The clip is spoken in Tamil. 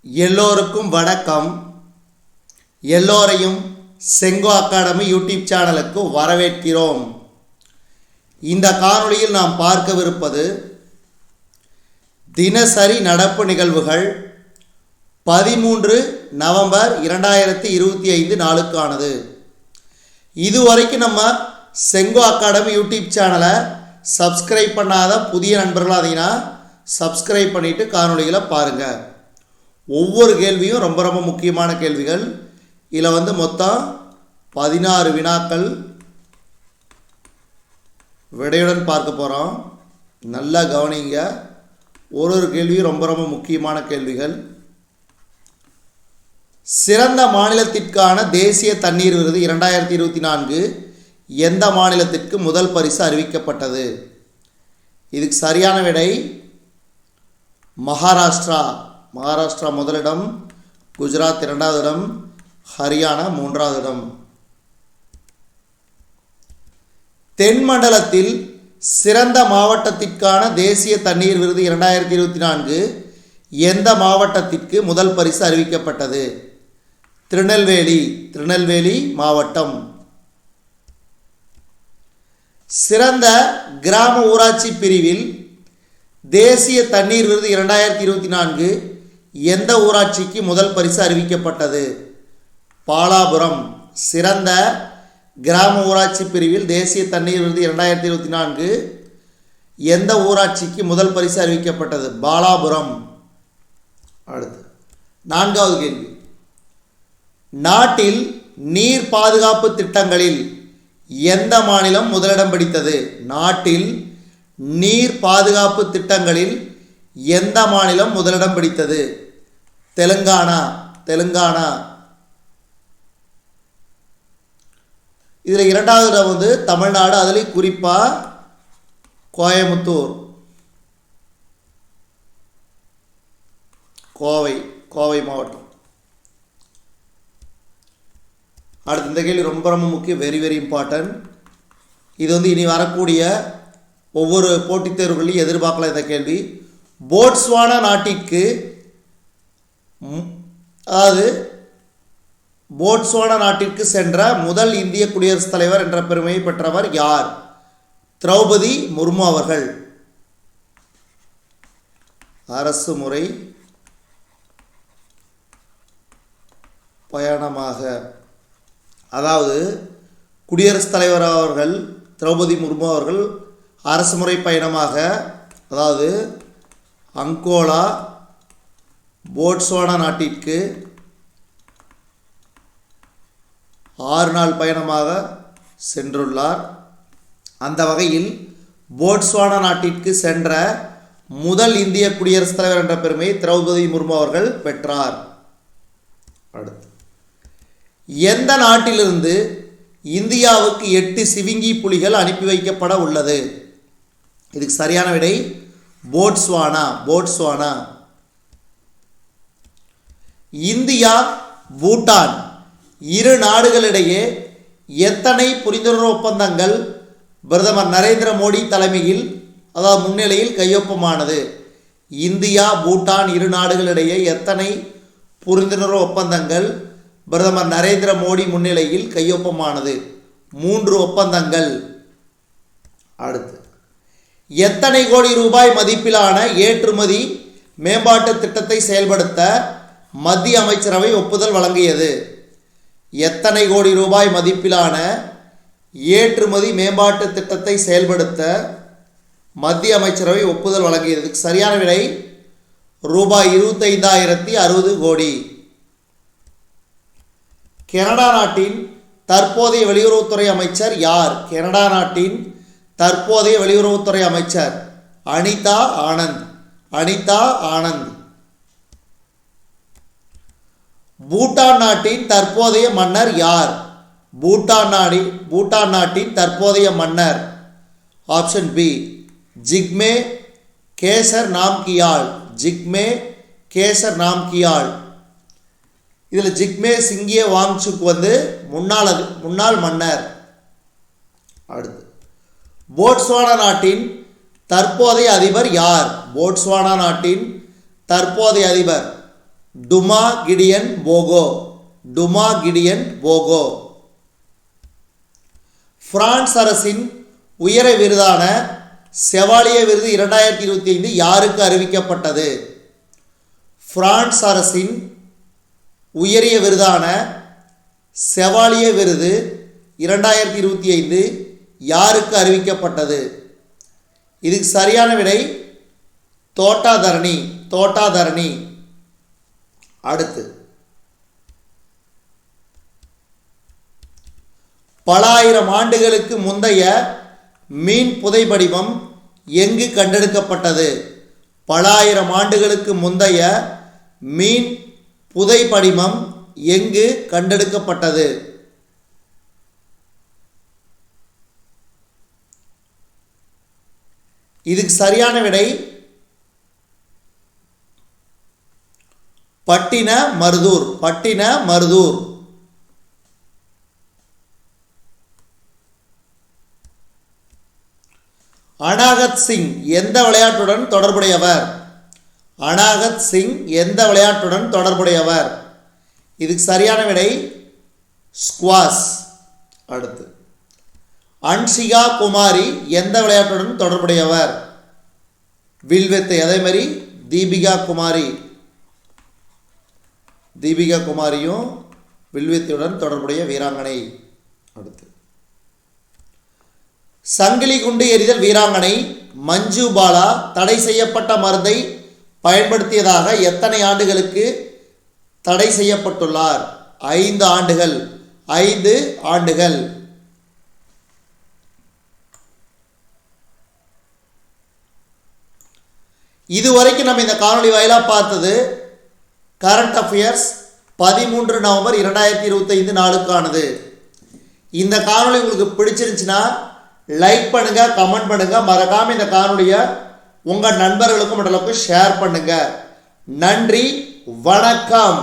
எல்லோருக்கும் வணக்கம். எல்லோரையும் செங்கோ அகாடமி யூடியூப் சேனலுக்கு வரவேற்கிறோம். இந்த காணொளியில் நாம் பார்க்கவிருப்பது தினசரி நடப்பு நிகழ்வுகள் 13 நவம்பர் 2025 நாளுக்கானது. இதுவரைக்கும் நம்ம செங்கோ அகாடமி யூடியூப் சேனலை சப்ஸ்கிரைப் பண்ணாத புதிய நண்பர்களாக இருந்தீங்கன்னா சப்ஸ்கிரைப் பண்ணிவிட்டு காணொளிகளை பாருங்கள். ஒவ்வொரு கேள்வியும் ரொம்ப ரொம்ப முக்கியமான கேள்விகள். இதில் மொத்தம் 16 வினாக்கள் விடையுடன் பார்க்க போகிறோம். நல்லா கவனிங்க. ஒரு கேள்வியும் ரொம்ப ரொம்ப முக்கியமான கேள்விகள். சிறந்த மாநிலத்திற்கான தேசிய தண்ணீர் விருது 2024 எந்த மாநிலத்திற்கு முதல் பரிசு அறிவிக்கப்பட்டது? இதுக்கு சரியான விடை மகாராஷ்டிரா. மகாராஷ்டிரா முதலிடம், குஜராத் 2வது இடம், ஹரியானா 3வது இடம். தென் மண்டலத்தில் சிறந்த மாவட்டத்திற்கான தேசிய தண்ணீர் விருது 2024 எந்த மாவட்டத்திற்கு முதல் பரிசு அறிவிக்கப்பட்டது? திருநெல்வேலி மாவட்டம். சிறந்த கிராம ஊராட்சி பிரிவில் தேசிய தண்ணீர் விருது 2024 எந்த ஊராட்சிக்கு முதல் பரிசு அறிவிக்கப்பட்டது? பாலாபுரம். சிறந்த கிராம ஊராட்சி பிரிவில் தேசிய தண்ணீர் விருது 2024 எந்த ஊராட்சிக்கு முதல் பரிசு அறிவிக்கப்பட்டது? பாலாபுரம். அடுத்து 4வது கேள்வி. நாட்டில் நீர் பாதுகாப்பு திட்டங்களில் எந்த மாநிலம் முதலிடம் பிடித்தது? நாட்டில் நீர் பாதுகாப்பு திட்டங்களில் எந்த மாநிலம் முதலிடம் பிடித்தது? தெலுங்கானா. இதில் 2வது இடம் தமிழ்நாடு. அதில் குறிப்பாக கோயமுத்தூர், கோவை மாவட்டம். அடுத்த இந்த கேள்வி ரொம்ப ரொம்ப முக்கியம். Very important. இது இனி வரக்கூடிய ஒவ்வொரு போட்டித் தேர்வுகளையும் எதிர்பார்க்கலாம் இந்த கேள்வி. போட்ஸ்வானா நாட்டிற்கு போட்ஸ்வானா நாட்டிற்கு சென்ற முதல் இந்திய குடியரசுத் தலைவர் என்ற பெருமையை பெற்றவர் யார்? திரௌபதி முர்மு அவர்கள். அரசு முறை பயணமாக, குடியரசுத் தலைவர் அவர்கள் திரௌபதி முர்மு அவர்கள் அரசுமுறை பயணமாக, அங்கோலா போட்ஸ்வானா நாட்டிற்கு 6 நாள் பயணமாக சென்றுள்ளார். அந்த வகையில் போட்ஸ்வானா நாட்டிற்கு சென்ற முதல் இந்திய குடியரசுத் தலைவர் என்ற பெருமையை திரௌபதி முர்மு அவர்கள் பெற்றார். அடுத்து, எந்த நாட்டிலிருந்து இந்தியாவுக்கு 8 சிவிங்கி புலிகள் அனுப்பி வைக்கப்பட உள்ளது? இதுக்கு சரியான விடை போட்ஸ்வானா. இந்தியா பூட்டான் இரு நாடுகளிடையே எத்தனை புரிந்துணர்வு ஒப்பந்தங்கள் பிரதமர் நரேந்திர மோடி தலைமையில் முன்னிலையில் கையொப்பமானது? இந்தியா பூட்டான் இரு நாடுகளிடையே எத்தனை புரிந்துணர்வு ஒப்பந்தங்கள் பிரதமர் நரேந்திர மோடி முன்னிலையில் கையொப்பமானது? 3 ஒப்பந்தங்கள். அடுத்து, எத்தனை கோடி ரூபாய் மதிப்பிலான ஏற்றுமதி மேம்பாட்டு திட்டத்தை செயல்படுத்த மத்திய அமைச்சரவை ஒப்புதல் வழங்கியது? எத்தனை கோடி ரூபாய் மதிப்பிலான ஏற்றுமதி மேம்பாட்டு திட்டத்தை செயல்படுத்த மத்திய அமைச்சரவை ஒப்புதல் வழங்கியது? சரியான விடை ரூபாய் 25,060 கோடி. கனடா நாட்டின் தற்போதைய வெளியுறவுத்துறை அமைச்சர் யார்? கனடா நாட்டின் தற்போதைய வெளியுறவுத்துறை அமைச்சர் அனிதா ஆனந்த். பூட்டான் நாட்டின் தற்போதைய மன்னர் யார்? பூட்டான் நாட்டின் தற்போதைய மன்னர் ஆப்ஷன் பி ஜிக்மே கேசர் நாம்கியால். இதில் ஜிக்மே சிங்கிய வாங்சுக் முன்னாள் மன்னர். அடுத்து, போட்ஸ்வானா நாட்டின் தற்போதைய அதிபர் யார்? போட்ஸ்வானா நாட்டின் தற்போதைய அதிபர் டுமா கிடியன் போகோ. டுமா கிடியன் போகோ. பிரான்ஸ் அரசின் உயர விருதான செவாலிய விருது 2025 யாருக்கு அறிவிக்கப்பட்டது? பிரான்ஸ் அரசின் உயரிய விருதான செவாலிய விருது 2025 யாருக்கு அறிவிக்கப்பட்டது? இதுக்கு சரியான விடை தோட்டாதரணி. தோட்டாதரணி. அடுத்து, பல ஆயிரம் ஆண்டுகளுக்கு முந்தைய மீன் புதைபடிமம் எங்கு கண்டெடுக்கப்பட்டது? பல ஆயிரம் ஆண்டுகளுக்கு முந்தைய மீன் புதைபடிமம் எங்கு கண்டெடுக்கப்பட்டது? இதுக்கு சரியான விடை பட்டின மருதூர். பட்டின மருதூர். அனாகத் சிங் எந்த விளையாட்டுடன் தொடர்புடையவர்? அனாகத் சிங் எந்த விளையாட்டுடன் தொடர்புடையவர்? இதுக்கு சரியான விடை ஸ்குவாஷ். அடுத்து, அன்ஷிகா குமாரி எந்த விளையாட்டுடன் தொடர்புடையவர்? வில்வித்தை. அதே மாதிரி தீபிகா குமாரி. தீபிகா குமாரியும் வில்வித்தையுடன் தொடர்புடைய வீராங்கனை. அடுத்து, சங்கிலி குண்டு எறிதல் வீராங்கனை மஞ்சு பாலா தடை செய்யப்பட்ட மருந்தை பயன்படுத்தியதாக எத்தனை ஆண்டுகளுக்கு தடை செய்யப்பட்டுள்ளார்? 5 ஆண்டுகள். 5 ஆண்டுகள். இதுவரைக்கும் நம்ம இந்த காணொளி வாயிலாக பார்த்தது கரண்ட் அஃபேர்ஸ் 13 நவம்பர் 2025 நாளுக்கானது. இந்த காணொளி உங்களுக்கு பிடிச்சிருந்துச்சுன்னா லைக் பண்ணுங்க, கமெண்ட் பண்ணுங்க, மறக்காம இந்த காணொளியை உங்கள் நண்பர்களுக்கும் ஷேர் பண்ணுங்க. நன்றி, வணக்கம்.